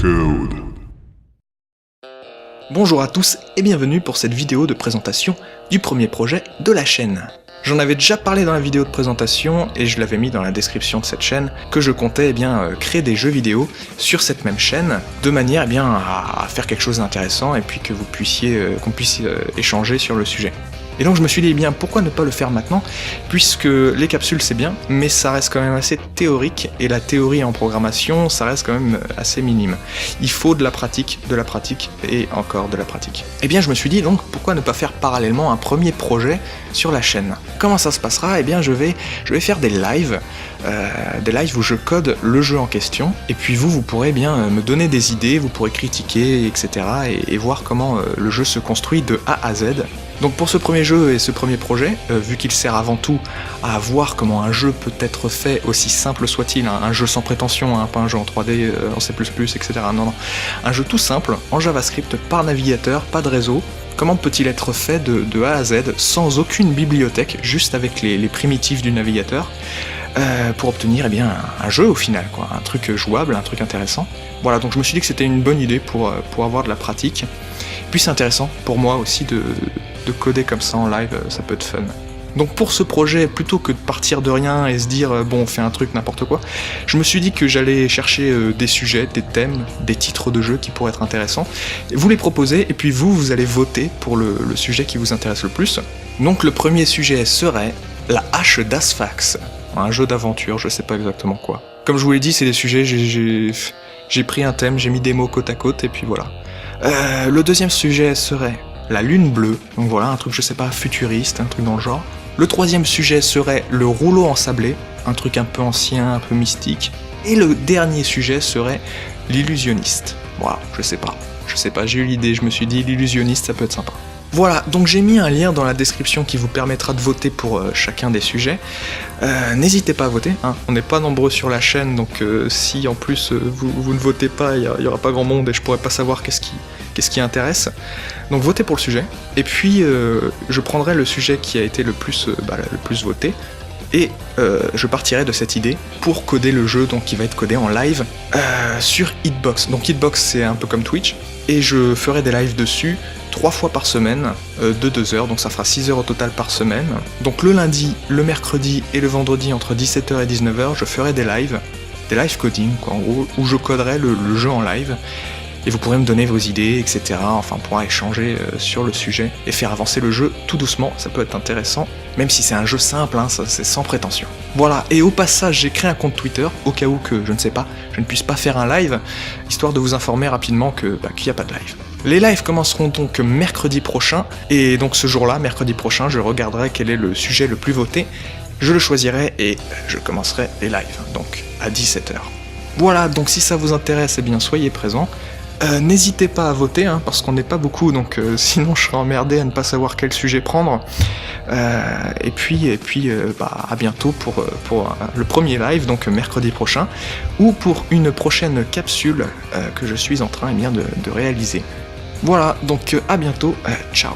Code. Bonjour à tous et bienvenue pour cette vidéo de présentation du premier projet de la chaîne. J'en avais déjà parlé dans la vidéo de présentation et je l'avais mis dans la description de cette chaîne que je comptais créer des jeux vidéo sur cette même chaîne de manière à faire quelque chose d'intéressant et puis que vous puissiez qu'on puisse échanger sur le sujet. Et donc je me suis dit pourquoi ne pas le faire maintenant, puisque les capsules c'est bien, mais ça reste quand même assez théorique, et la théorie en programmation ça reste quand même assez minime. Il faut de la pratique et encore de la pratique. Et bien je me suis dit donc pourquoi ne pas faire parallèlement un premier projet sur la chaîne. Comment ça se passera? Je vais faire des lives où je code le jeu en question, et puis vous pourrez me donner des idées, vous pourrez critiquer, etc. et voir comment le jeu se construit de A à Z. Donc pour ce premier jeu et ce premier projet, vu qu'il sert avant tout à voir comment un jeu peut être fait, aussi simple soit-il, un jeu sans prétention, pas un jeu en 3D, en C++, etc. Non, un jeu tout simple, en JavaScript, par navigateur, pas de réseau. Comment peut-il être fait de A à Z, sans aucune bibliothèque, juste avec les primitives du navigateur, pour obtenir un jeu au final, quoi, un truc jouable, un truc intéressant. Voilà, donc je me suis dit que c'était une bonne idée pour avoir de la pratique. Puis c'est intéressant pour moi aussi de coder comme ça en live, ça peut être fun. Donc pour ce projet, plutôt que de partir de rien et se dire on fait un truc n'importe quoi, je me suis dit que j'allais chercher des sujets, des thèmes, des titres de jeux qui pourraient être intéressants, vous les proposer et puis vous allez voter pour le sujet qui vous intéresse le plus. Donc le premier sujet serait la hache d'Asphax, un jeu d'aventure, je sais pas exactement quoi. Comme je vous l'ai dit, c'est des sujets, j'ai pris un thème, j'ai mis des mots côte à côte et puis voilà. Le deuxième sujet serait la lune bleue, donc voilà, un truc je sais pas, futuriste, un truc dans le genre. Le troisième sujet serait le rouleau ensablé, un truc un peu ancien, un peu mystique. Et le dernier sujet serait l'illusionniste. Voilà, je sais pas, j'ai eu l'idée, je me suis dit l'illusionniste ça peut être sympa. Voilà, donc j'ai mis un lien dans la description qui vous permettra de voter pour chacun des sujets. N'hésitez pas à voter, on n'est pas nombreux sur la chaîne, donc si en plus vous ne votez pas, il n'y aura pas grand monde et je pourrais pas savoir qu'est-ce qui intéresse. Donc votez pour le sujet, et puis je prendrai le sujet qui a été le plus voté, et je partirai de cette idée pour coder le jeu qui va être codé en live sur Hitbox. Donc Hitbox c'est un peu comme Twitch, et je ferai des lives dessus 3 fois par semaine de 2 heures, donc ça fera 6 heures au total par semaine. Donc le lundi, le mercredi et le vendredi entre 17h et 19h, je ferai des live coding, quoi, en gros, où je coderai le jeu en live. Et vous pourrez me donner vos idées, etc. Enfin, on pourra échanger sur le sujet et faire avancer le jeu tout doucement, ça peut être intéressant. Même si c'est un jeu simple, ça c'est sans prétention. Voilà, et au passage, j'ai créé un compte Twitter, au cas où que, je ne puisse pas faire un live, histoire de vous informer rapidement qu'il n'y a pas de live. Les lives commenceront donc mercredi prochain, et donc ce jour-là, mercredi prochain, je regarderai quel est le sujet le plus voté, je le choisirai et je commencerai les lives, donc à 17h. Voilà, donc si ça vous intéresse, soyez présents. N'hésitez pas à voter, parce qu'on n'est pas beaucoup, donc sinon je serai emmerdé à ne pas savoir quel sujet prendre. Et puis à bientôt pour le premier live, donc mercredi prochain, ou pour une prochaine capsule que je suis en train de réaliser. Voilà, donc à bientôt, ciao.